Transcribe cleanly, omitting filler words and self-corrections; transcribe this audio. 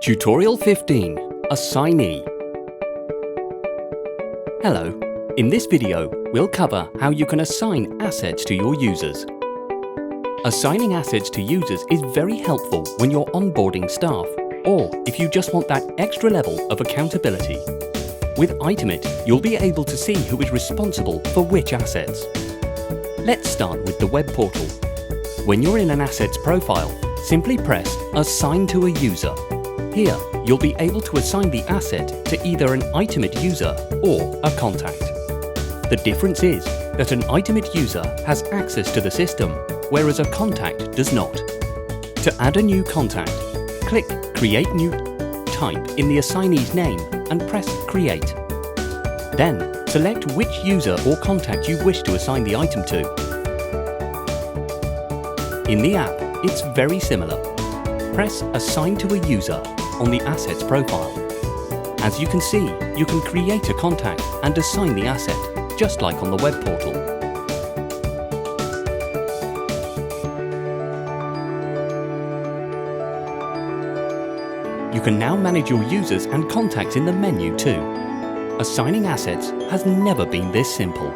Tutorial 15. Assignee. Hello. In this video, we'll cover how you can assign assets to your users. Assigning assets to users is very helpful when you're onboarding staff, or if you just want that extra level of accountability. With itemit, you'll be able to see who is responsible for which assets. Let's start with the web portal. When you're in an assets profile, simply press Assign to a user. Here, you'll be able to assign the asset to either an itemit user or a contact. The difference is that an itemit user has access to the system, whereas a contact does not. To add a new contact, click Create New, type in the assignee's name and press Create. Then, select which user or contact you wish to assign the item to. In the app, it's very similar. Press Assign to a user on the Assets profile. As you can see, you can create a contact and assign the asset, just like on the web portal. You can now manage your users and contacts in the menu too. Assigning assets has never been this simple.